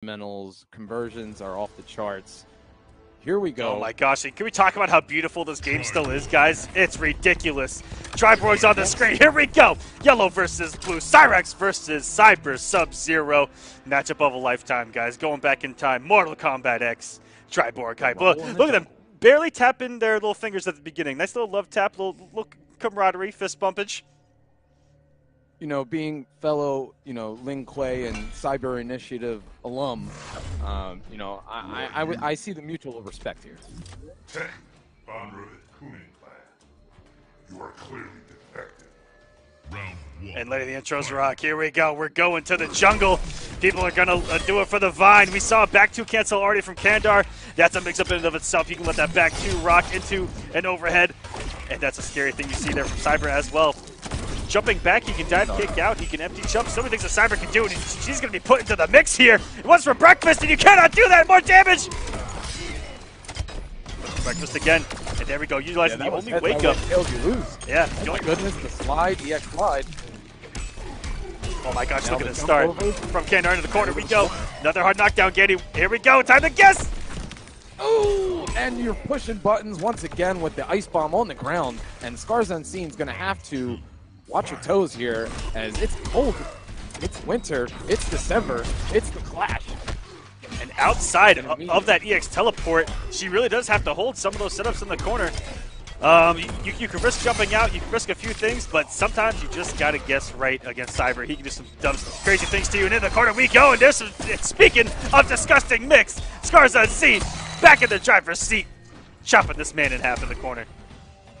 fundamentals, conversions are off the charts. Here we go. Oh my gosh, and can we talk about how beautiful this game still is, guys? It's ridiculous. Triborg's on the screen. Here we go. Yellow versus blue. Cyrax versus Cyber Sub-Zero. Matchup of a lifetime, guys. Going back in time. Mortal Kombat X. Triborg hype. Look at them. Barely tapping their little fingers at the beginning. Nice little love tap, little camaraderie, fist bumpage. You know, being fellow, Ling Kuei and Cyber Initiative alum, I see the mutual respect here. You are clearly defective. Round one. And letting the intros rock. Here we go. We're going to the jungle. People are going to do it for the Vine. We saw a back two cancel already from Kandarr. That's a mix-up in and of itself. You can let that back two rock into an overhead. And that's a scary thing you see there from Cyber as well. Jumping back, he can dive kick out, he can empty jump. So many things that Cyber can do, and she's going to be put into the mix here. It was for breakfast, and you cannot do that. More damage. Breakfast again, and there we go. Utilizing the only wake up. You lose. Yeah. Oh my goodness, the slide, EX slide. Oh my gosh, look at this start. From Kandarr into the corner we go. Another hard knockdown, Getty. Here we go. Time to guess. Oh, and you're pushing buttons once again with the ice bomb on the ground, and ScarsUnseen is going to have to watch your toes here, as it's cold, it's winter, it's December, it's the Clash. And outside of that EX teleport, she really does have to hold some of those setups in the corner. You can risk jumping out, you can risk a few things, but sometimes you just got to guess right against Cyber. He can do some dumb, crazy things to you, and in the corner we go, and there's some, speaking of disgusting mix, ScarsUnseen back in the driver's seat, chopping this man in half in the corner.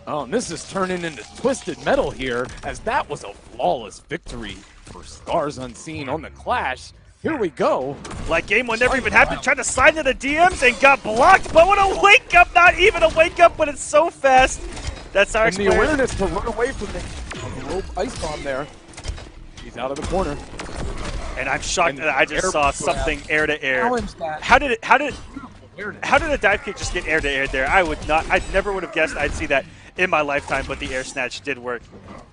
Oh, and this is turning into Twisted Metal here, as that was a flawless victory for ScarsUnseen on the Clash. Here we go. Like game one never even happened. Tried to slide into the DMs and got blocked, but what a wake up! Not even a wake up, but it's so fast. That's our And the awareness to run away from the low ice bomb there. He's out of the corner. And I'm shocked that I just saw something air to air. That. How did a dive kick just get air to air there? I never would have guessed I'd see that in my lifetime, but the air snatch did work.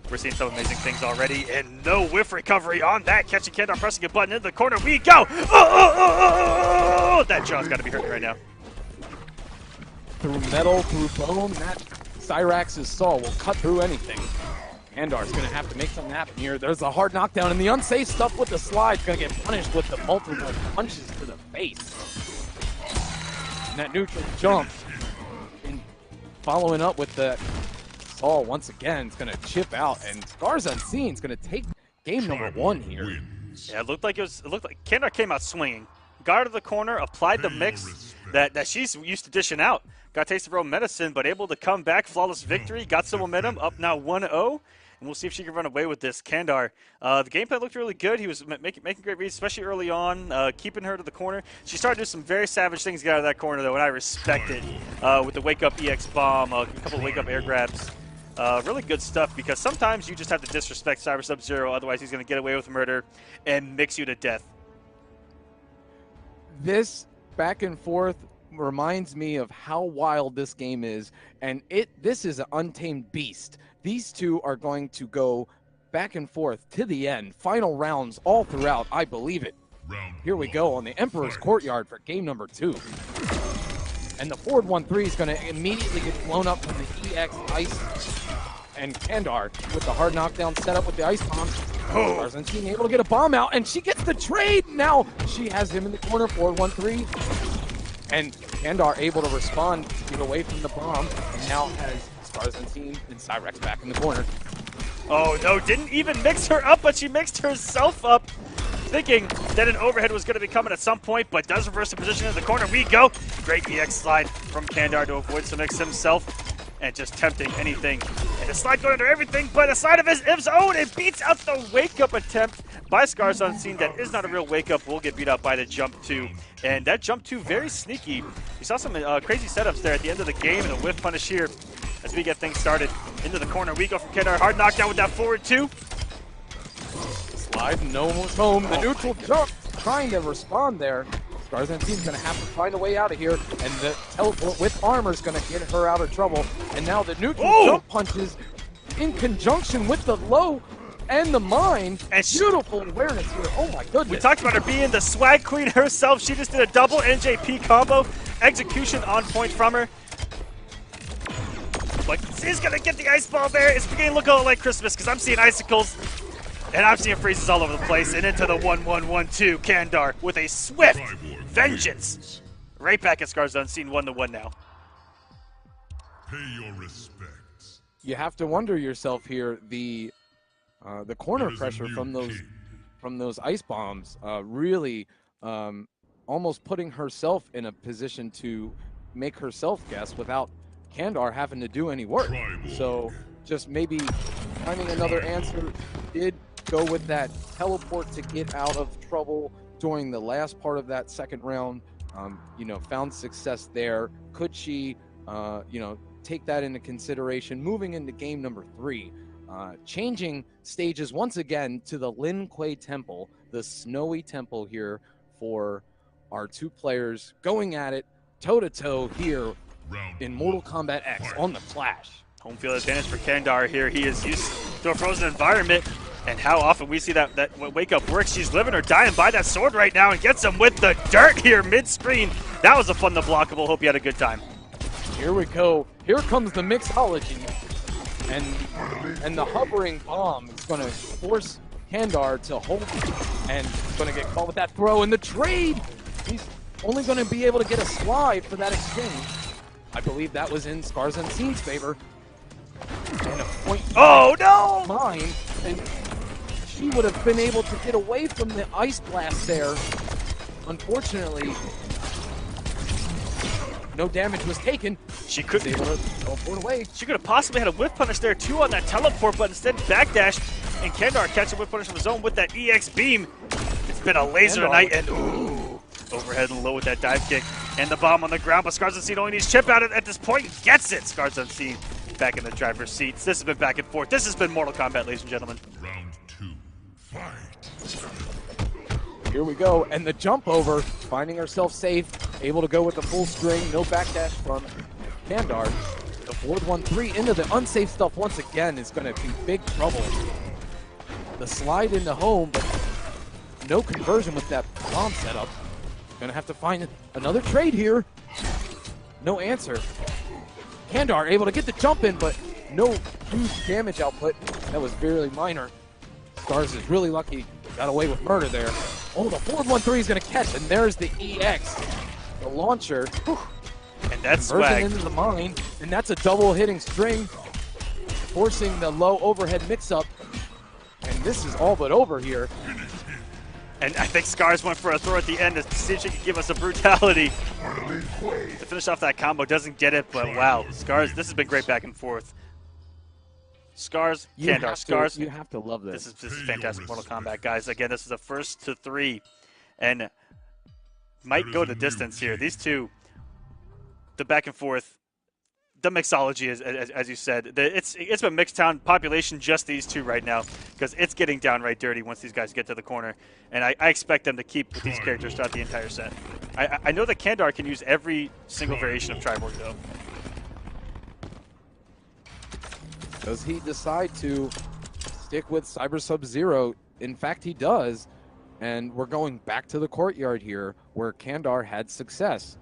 We're seeing some amazing things already, and no whiff recovery on that. Catching Kandarr, pressing a button in the corner. We go! Oh! That jaw's got to be hurting right now. Through metal, through bone, that Cyrax's saw will cut through anything. Kandarr's going to have to make something happen here. There's a hard knockdown, and the unsafe stuff with the slide is going to get punished with the multiple punches to the face. And that neutral jump, and following up with the saw once again, is going to chip out, and ScarsUnseen is going to take game number one here. Yeah, it looked like Kandarr came out swinging. Got out of the corner, applied the mix that she's used to dishing out. Got a taste of her own medicine, but able to come back. Flawless victory. Got some momentum. Up now 1-0. And we'll see if she can run away with this. Kandarr, the gameplay looked really good. He was making great reads, especially early on, keeping her to the corner. She started to do some very savage things to get out of that corner, though, and I respect it. With the wake-up EX bomb, a couple of wake-up air grabs. Really good stuff, because sometimes you just have to disrespect Cyber Sub-Zero, otherwise he's going to get away with murder and mix you to death. This back and forth reminds me of how wild this game is, and this is an untamed beast. These two are going to go back and forth to the end. Final rounds all throughout, I believe it. Here we go on the Emperor's Courtyard for game number 2. And the forward 1-3 is going to immediately get blown up from the EX ice. And Kandarr with the hard knockdown setup with the ice bomb. ScarsUnseen able to get a bomb out, and she gets the trade. Now she has him in the corner, forward 1-3. And Kandarr able to respond to get away from the bomb, and now has ScarsUnseen and Cyrax back in the corner. Oh no, didn't even mix her up, but she mixed herself up, thinking that an overhead was going to be coming at some point, but does reverse the position in the corner. We go. Great EX slide from Kandarr to avoid some mix himself, and just tempting anything. And the slide going under everything, but a slide of his own, it beats out the wake-up attempt by ScarsUnseen. That is not a real wake-up, will get beat out by the jump 2. And that jump 2, very sneaky. We saw some crazy setups there at the end of the game, and a whiff punish here as we get things started. Into the corner we go from Kandarr, hard knockdown with that forward 2. Slide, no one's home. The neutral jump, trying to respond there. ScarsUnseen's going to have to find a way out of here, and the teleport with armor is going to get her out of trouble. And now the neutral jump punches in conjunction with the low and the mine. And Beautiful awareness here. Oh my goodness. We talked about her being the swag queen herself. She just did a double NJP combo. Execution on point from her. But she's going to get the ice ball there. It's beginning to look a lot like Christmas because I'm seeing icicles and I'm seeing freezes all over the place. And into the 1-1-1-2. Kandarr with a swift vengeance. Right back at ScarsUnseen, 1-1 now. Pay your respects. You have to wonder yourself here. The corner There is a pressure new from king. those ice bombs really almost putting herself in a position to make herself guess without Kandarr having to do any work. So just maybe finding another answer. Did go with that teleport to get out of trouble during the last part of that second round. Found success there. Could she, take that into consideration moving into game number 3? Changing stages once again to the Lin Kuei Temple, the snowy temple here for our two players going at it toe-to-toe here in Mortal Kombat X on the Clash. Home field advantage for Kandarr here. He is used to a frozen environment, and how often we see that wake up works. She's living or dying by that sword right now and gets him with the dirt here mid-screen. That was a fun to blockable. Hope you had a good time. Here we go. Here comes the mixology. And the hovering bomb is going to force Kandarr to hold it, and going to get caught with that throw in the trade. He's only going to be able to get a slide for that exchange. I believe that was in ScarsUnseen's favor. And a point. Oh no! Mine, and she would have been able to get away from the ice blast there. Unfortunately, no damage was taken. She could able to teleport away. She could have possibly had a whiff punish there too on that teleport, but instead backdash, and Kandarr catches a whiff punish from his own with that EX beam. It's been a laser tonight, and ooh, overhead and low with that dive kick, and the bomb on the ground. But ScarsUnseen only needs chip out at this point. Gets it. ScarsUnseen back in the driver's seats. This has been back and forth. This has been Mortal Kombat, ladies and gentlemen. Round 2. Fight. Here we go, and the jump over, finding herself safe, able to go with the full string, no backdash from Kandarr. The 4-1-3 into the unsafe stuff once again is going to be big trouble. The slide into home, but no conversion with that bomb setup. Going to have to find another trade here. No answer. Kandarr able to get the jump in, but no huge damage output. That was very minor. Scars is really lucky. Got away with murder there. Oh, the 4-1-3 is going to catch, and there's the EX. The launcher. Whew. And that's Conversion swag. into the mine, and that's a double hitting string, forcing the low overhead mix-up. And this is all but over here. And I think Scars went for a throw at the end to see if she could give us a brutality to finish off that combo. Doesn't get it, but wow. Scars, this has been great back and forth. Scars, Kandarr, Scars. You have to love this. This is fantastic Mortal Kombat, guys. Again, this is the first to 3, and might go the distance here. These two, the back and forth, the mixology, as you said, it's been mixed town population, just these two right now, because it's getting downright dirty once these guys get to the corner, and I expect them to keep with these characters throughout the entire set. I know that Kandarr can use every single variation of Triborg, though. Does he decide to stick with Cyber Sub-Zero? In fact, he does. And we're going back to the courtyard here where Kandarr had success.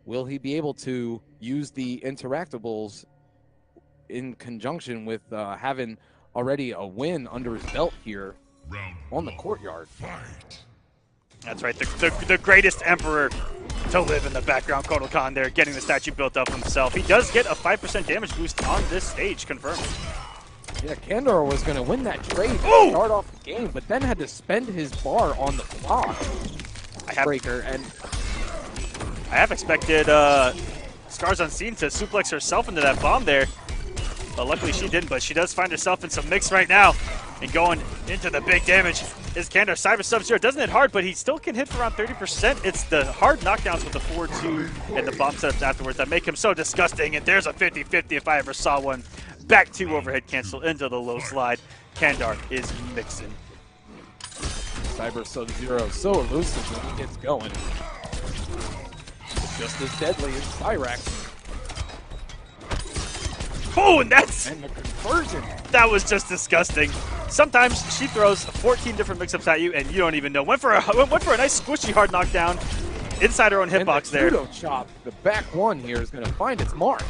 Will he be able to use the interactables in conjunction with having already a win under his belt here on the courtyard? Fight. That's right, the greatest emperor to live in the background, Kotal Khan there, getting the statue built up himself. He does get a 5% damage boost on this stage, confirmed. Yeah, Kandarr was going to win that trade Ooh! to start off the game, but then had to spend his bar on the block breaker. And I have expected ScarsUnseen to suplex herself into that bomb there. But luckily she didn't, but she does find herself in some mix right now. And going into the big damage is Kandarr. Cyber Sub-Zero doesn't hit hard, but he still can hit for around 30%. It's the hard knockdowns with the 4-2 and the bomb setups afterwards that make him so disgusting. And there's a 50-50 if I ever saw one. Back 2 overhead cancel into the low slide. Kandarr is mixing. Cyber Sub-Zero so elusive when he gets going. Just as deadly as Cyrax. Oh, and that's... And the conversion. That was just disgusting. Sometimes she throws 14 different mix-ups at you, and you don't even know. Went for a nice squishy hard knockdown inside her own hitbox there. Judo chop, the back one here is going to find its mark.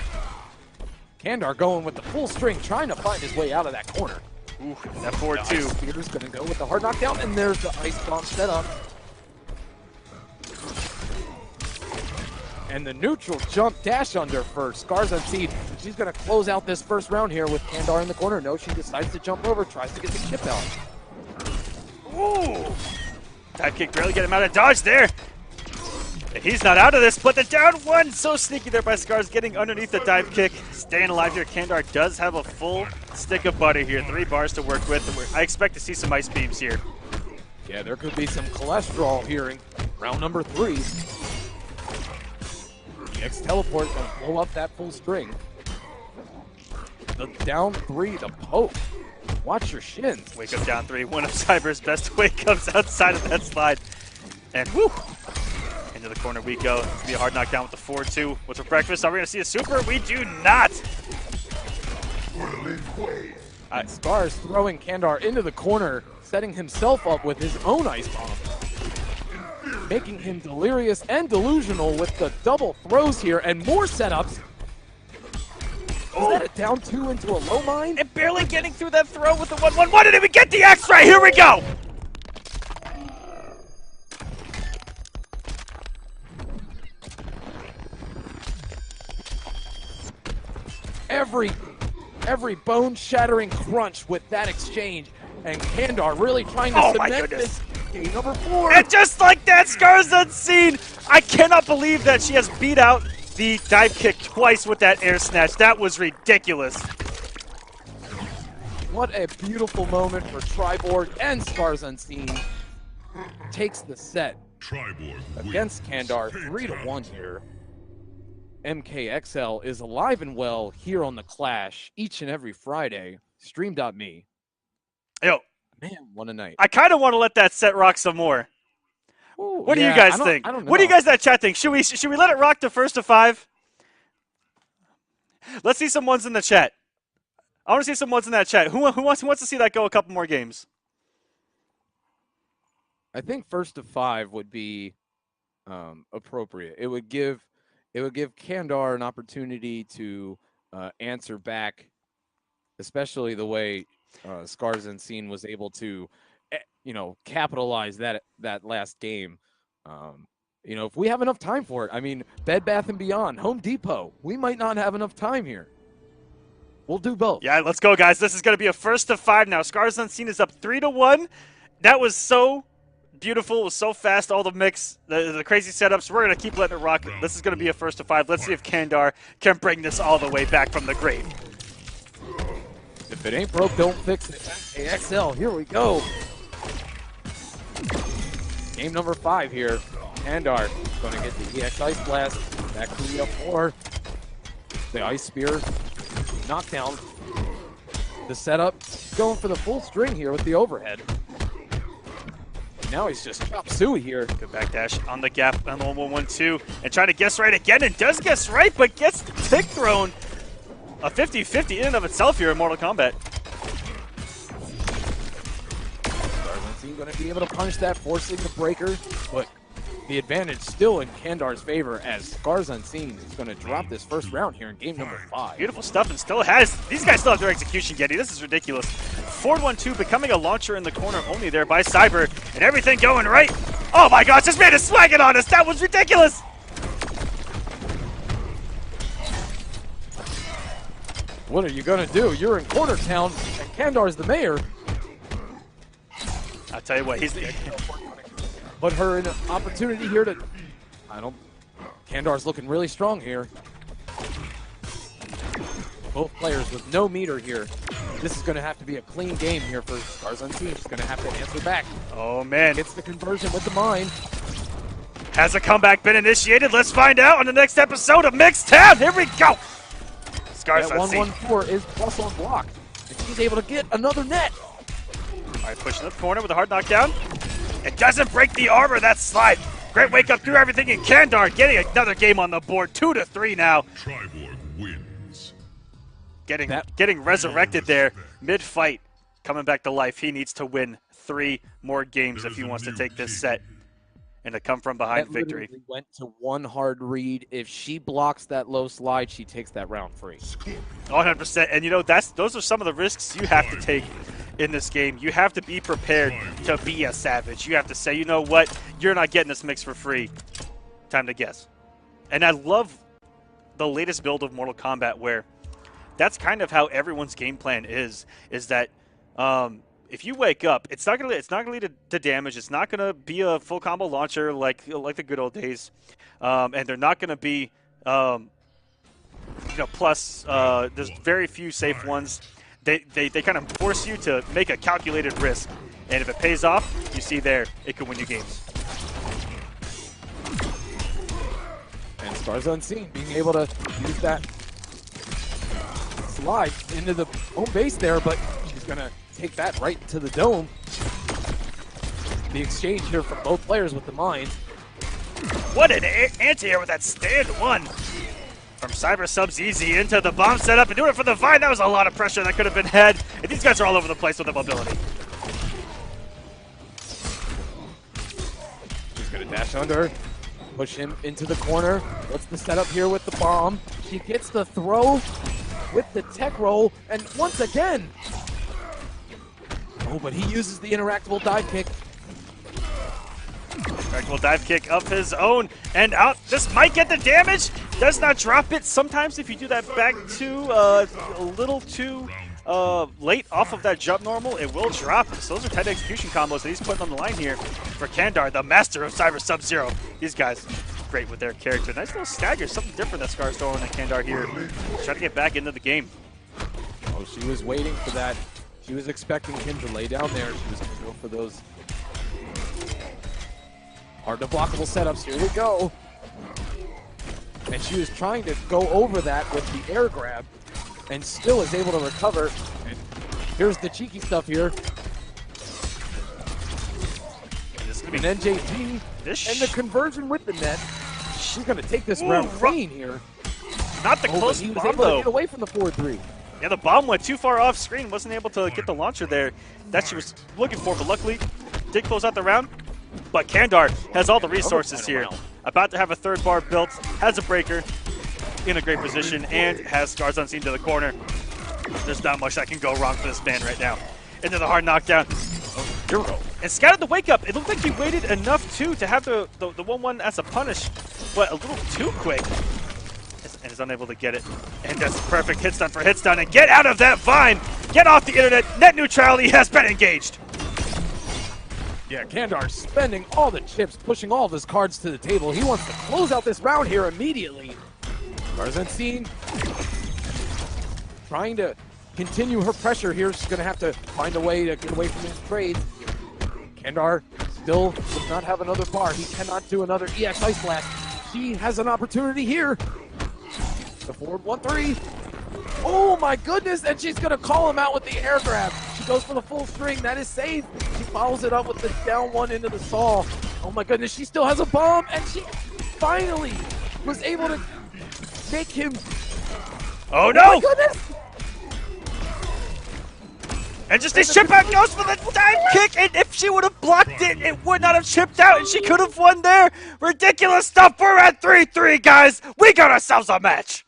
Kandarr going with the full string, trying to find his way out of that corner. Ooh, that forward two. Spear's going to go with the hard knockdown, and there's the ice bomb set up. And the neutral jump dash under for ScarsUnseen. She's going to close out this first round here with Kandarr in the corner. No, she decides to jump over, tries to get the chip out. Ooh! Dive kick barely get him out of dodge there. And he's not out of this, but the down one, so sneaky there by Scars, getting underneath the dive kick. Staying alive here. Kandarr does have a full stick of butter here. 3 bars to work with. And I expect to see some ice beams here. Yeah, there could be some cholesterol here in round number 3. MKX teleport gonna blow up that full string. The down 3 to poke. Watch your shins. Wake up down 3. One of Cyber's best wake ups outside of that slide. And whoo! Into the corner we go. It's gonna be a hard knockdown with the 4-2. What's for breakfast? Are we gonna see a super? We do not! Scars throwing Kandarr into the corner, setting himself up with his own ice bomb. Making him delirious and delusional with the double throws here and more setups. Is that a down 2 into a low mine? And barely getting through that throw with the 1-1. Why didn't we get the X right? Here we go! Every bone-shattering crunch with that exchange, and Kandarr really trying to cement this game number 4. And just like that, ScarsUnseen! I cannot believe that she has beat out the dive kick twice with that air snatch. That was ridiculous. What a beautiful moment for Triborg, and ScarsUnseen takes the set against Kandarr 3-1 here. MKXL is alive and well here on The Clash each and every Friday. Stream.me. Yo. Man, what a night. I kind of want to let that set rock some more. Ooh, what do you guys think? I don't know. What do you guys in that chat think? Should we let it rock to first to 5? Let's see some ones in the chat. I want to see some ones in that chat. Who wants to see that go a couple more games? I think first to 5 would be appropriate. It would give Kandarr an opportunity to answer back, especially the way ScarsUnseen was able to, capitalize that last game. If we have enough time for it, I mean, Bed Bath & Beyond, Home Depot, we might not have enough time here. We'll do both. Yeah, let's go, guys. This is going to be a first to 5 now. ScarsUnseen is up 3-1. That was so beautiful. It was so fast. All the mix, the crazy setups. We're going to keep letting it rock. This is going to be a first to 5. Let's see if Kandarr can bring this all the way back from the grave. If it ain't broke, don't fix it. MKXL, here we go. Game number 5 here. Kandarr going to get the EX Ice Blast. Back to the up 4. The Ice Spear. Knockdown. The setup. Going for the full string here with the overhead. Now he's just chop suey here. Good backdash on the gap on the 1-1-1-2. And trying to guess right again, and does guess right, but gets the tick thrown. A 50-50 in and of itself here in Mortal Kombat. ScarsUnseen going to be able to punish that, forcing the breaker, but the advantage still in Kandarr's favor as ScarsUnseen is going to drop this first round here in game number 5. Beautiful stuff, and still has, these guys still have their execution, Getty. This is ridiculous. Forward 1-2 becoming a launcher in the corner only there by Cyber, and everything going right. Oh my gosh, this man is swagging on us. That was ridiculous. What are you going to do? You're in Corner Town, and Kandarr's the mayor. I'll tell you what, he's the... But her an opportunity here to... Kandarr's looking really strong here. Both players with no meter here. This is going to have to be a clean game here for ScarsUnseen. She's going to have to answer back. Oh, man. Gets the conversion with the mine. Has a comeback been initiated? Let's find out on the next episode of Mixed Town. Here we go. That 1-1-4 is plus on block. And she's able to get another net. All right, pushing up the corner with a hard knockdown. It doesn't break the armor, that slide. Great wake up through everything, and Kandarr getting another game on the board. 2-3 now. Triborg wins. getting resurrected there mid-fight, coming back to life. He needs to win 3 more games if he wants to take this set and a come from behind victory. Literally went to one hard read. If she blocks that low slide, she takes that round free. 100%. And you know, those are some of the risks you have to take in this game. You have to be prepared to be a savage. You have to say, you know what, you're not getting this mix for free. Time to guess. And I love the latest build of Mortal Kombat where that's kind of how everyone's game plan is that if you wake up, it's not gonna lead to damage. It's not gonna be a full combo launcher like the good old days, and they're not gonna be plus. There's very few safe ones. They kind of force you to make a calculated risk, and if it pays off, you see there it can win you games. And ScarsUnseen being able to use that slide into the home base there, but she's gonna take that right to the dome. The exchange here from both players with the mines. What an anti-air with that stand one from Cyber Easy into the bomb setup and doing it for the Vine. That was a lot of pressure that could have been had. And these guys are all over the place with the mobility. She's gonna dash under, push him into the corner. What's the setup here with the bomb? She gets the throw with the tech roll, and once again, oh, but he uses the interactable dive kick. Interactable dive kick of his own and out. This might get the damage. Does not drop it. Sometimes if you do that back too a little too late off of that jump normal, it will drop. So those are tight execution combos that he's putting on the line here for Kandarr, the master of Cyber Sub-Zero. These guys great with their character. Nice little stagger, something different that Scar's throwing at Kandarr here. Trying to get back into the game. Oh, she was waiting for that. She was expecting him to lay down there. She was going to go for those hard to blockable setups. Here we go. And she was trying to go over that with the air grab and still is able to recover. And here's the cheeky stuff here. And NJT and the conversion with the net. She's going to take this round clean here. Not the close he was bomb, able to though. get away from the 4-3. Yeah, the bomb went too far off screen. Wasn't able to get the launcher there that she was looking for, but luckily did close out the round. But Kandarr has all the resources here. About to have a third bar built, has a breaker in a great position, and has ScarsUnseen to the corner. There's not much that can go wrong for this man right now. Into the hard knockdown. And scouted the wake up. It looked like he waited enough too to have the 1-1 as a punish, but a little too quick. And is unable to get it. And that's the perfect hit stun for hit stun. And get out of that vine! Get off the internet! Net neutrality has been engaged! Yeah, Kandarr spending all the chips, pushing all of his cards to the table. He wants to close out this round here immediately. ScarsUnseen trying to continue her pressure here. She's going to have to find a way to get away from these trades. Kandarr still does not have another bar. He cannot do another EX Ice Blast. She has an opportunity here. The forward 1-3. Oh my goodness, and she's gonna call him out with the air grab. She goes for the full string, that is safe. She follows it up with the down one into the stall. Oh my goodness, she still has a bomb, and she finally was able to make him. Oh no! Oh my goodness! And just a chip out goes for the dive kick, and if she would have blocked it, it would not have chipped out, and she could have won there. Ridiculous stuff. We're at 3-3, guys. We got ourselves a match.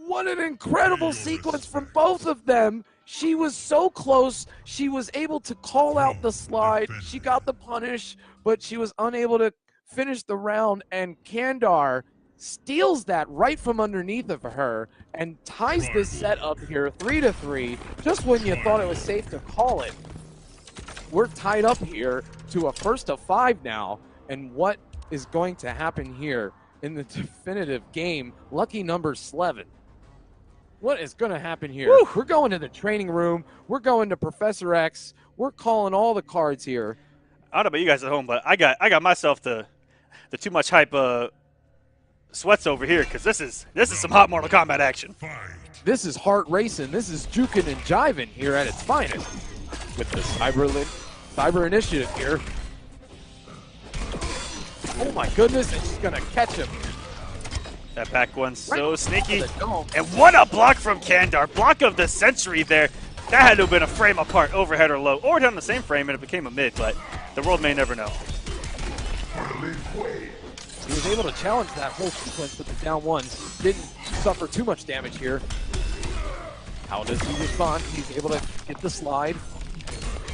What an incredible sequence from both of them. She was so close. She was able to call out the slide. She got the punish, but she was unable to finish the round, and Kandarr steals that right from underneath of her and ties this set up here 3-3 just when you thought it was safe to call it. We're tied up here to a first of 5 now, and what is going to happen here in the definitive game? Lucky number 11. What is going to happen here? Woo! We're going to the training room. We're going to Professor X. We're calling all the cards here. I don't know about you guys at home, but I got myself the too much hype sweats over here, because this is some hot Mortal Kombat action. This is heart racing. This is juking and jiving here at its finest with the Cyber Initiative here. Oh my goodness, and she's gonna catch him. That back one so sneaky. dome. And what a block from Kandarr. Block of the century there. That had to have been a frame apart, overhead or low, or down the same frame and it became a mid, but the world may never know. He was able to challenge that whole sequence with the down ones. Didn't suffer too much damage here. How does he respond? He's able to get the slide.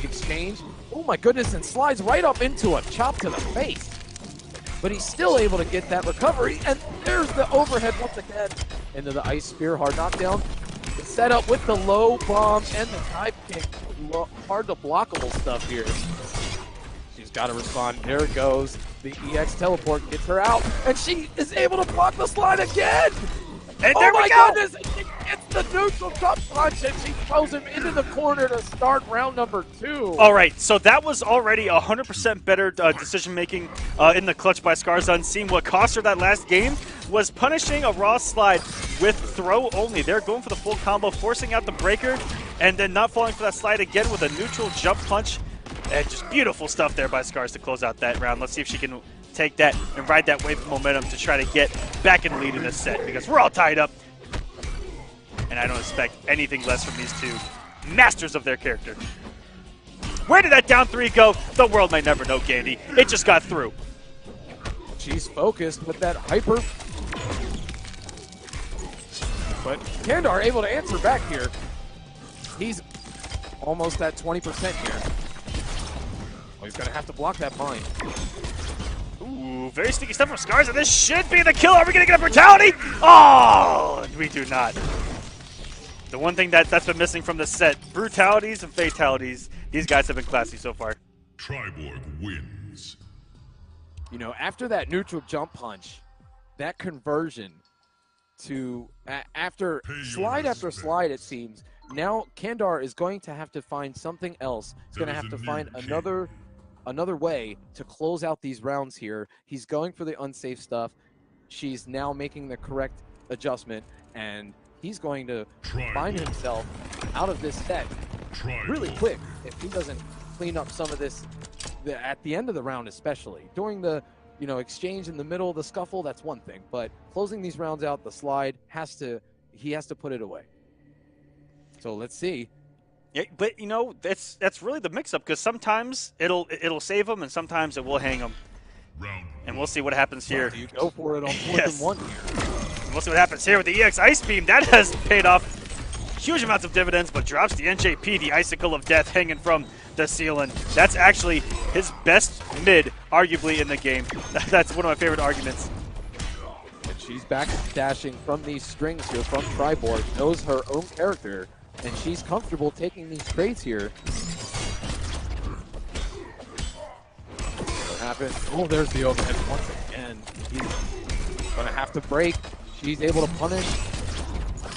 Exchange. Oh my goodness, and slides right up into a chop to the face. But he's still able to get that recovery, and there's the overhead once again. Into the ice spear, hard knockdown. The setup with the low bomb and the dive kick. Hard to blockable stuff here. She's got to respond. There it goes. The EX teleport gets her out, and she is able to block the slide again. And oh there my we go. goodness! She gets the neutral jump punch, and she throws him into the corner to start round number 2. All right, so that was already 100% better decision-making in the clutch by ScarsUnseen. What cost her that last game was punishing a raw slide with throw only. They're going for the full combo, forcing out the breaker, and then not falling for that slide again with a neutral jump punch. And just beautiful stuff there by Scars to close out that round. Let's see if she can take that and ride that wave of momentum to try to get back in the lead in this set, because we're all tied up. And I don't expect anything less from these two masters of their character. Where did that down 3 go? The world may never know, Gandhi. It just got through. She's focused with that hyper. But Kandarr able to answer back here. He's almost at 20% here. Oh, he's going to have to block that mine. Ooh, very sneaky stuff from Scars, and this should be the kill. Are we going to get a brutality? Oh, we do not. The one thing that's been missing from this set, brutalities and fatalities. These guys have been classy so far. Triborg wins. You know, after that neutral jump punch, that conversion to after slide after slide, it seems, now Kandarr is going to have to find something else. He's going to have to find another way to close out these rounds here. He's going for the unsafe stuff. She's now making the correct adjustment, and he's going to find himself out of this set really quick if he doesn't clean up some of this at the end of the round, especially. During the exchange in the middle of the scuffle, that's one thing, but closing these rounds out, the slide he has to put it away. So let's see. Yeah, but that's really the mix-up, because sometimes it'll save him and sometimes it will hang him. And we'll see what happens here. You go for it on 4th and 1 here. We'll see what happens here with the EX Ice Beam. That has paid off huge amounts of dividends, but drops the NJP, the Icicle of Death, hanging from the ceiling. That's actually his best mid, arguably, in the game. That's one of my favorite arguments. And she's back dashing from these strings here from Triborg, knows her own character, and she's comfortable taking these trades here. What happened? Oh, there's the overhead once again. He's going to have to break. She's able to punish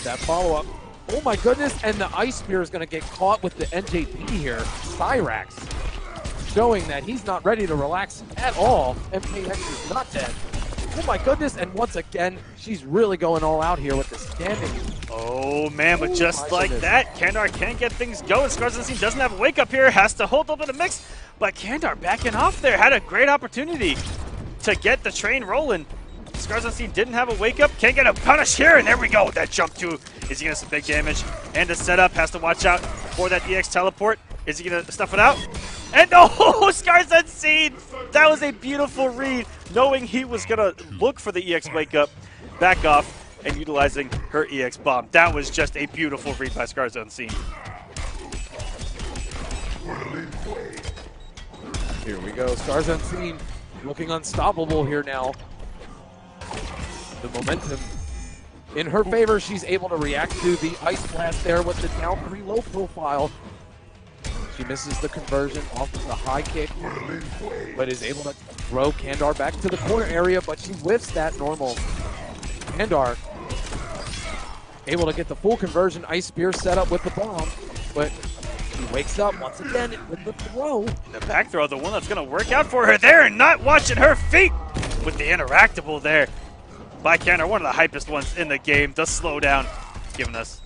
that follow-up. Oh my goodness, and the Ice Spear is going to get caught with the NJP here. Cyrax showing that he's not ready to relax at all. MKX is not dead. Oh my goodness, and once again, she's really going all out here with the standing. Oh man, but just like that, Kandarr can't get things going. ScarsUnseen doesn't have a wake up here, has to hold up in the mix, but Kandarr backing off there, had a great opportunity to get the train rolling. ScarsUnseen didn't have a wake up, can't get a punish here, and there we go with that jump too. Is he gonna some big damage? And the setup has to watch out for that EX teleport. Is he gonna stuff it out? And oh, ScarsUnseen! That was a beautiful read, knowing he was gonna look for the EX wake up, back off, and utilizing her EX bomb. That was just a beautiful read by ScarsUnseen. Here we go, ScarsUnseen looking unstoppable here now. The momentum in her favor. She's able to react to the Ice Blast there with the down 3 low profile. She misses the conversion off of the high kick, but is able to throw Kandarr back to the corner area, but she whiffs that normal. Kandarr able to get the full conversion, Ice Spear set up with the bomb, but she wakes up once again with the throw. And the back throw, the one that's going to work out for her there, and not watching her feet with the interactable there by Kandarr, one of the hypest ones in the game. The slowdown, giving us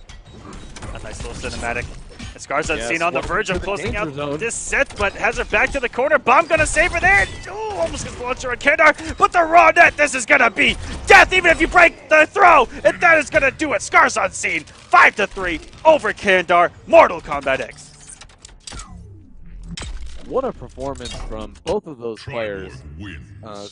a nice little cinematic. And ScarsUnseen on the verge of closing out this set, but has her back to the corner. Bomb gonna save her there. Oh, almost gets the launcher on Kandarr, but the raw net, this is gonna be death even if you break the throw, and that is going to do it. ScarsUnseen, 5-3 over Kandarr, Mortal Kombat X. What a performance from both of those players. Triborg wins. Scars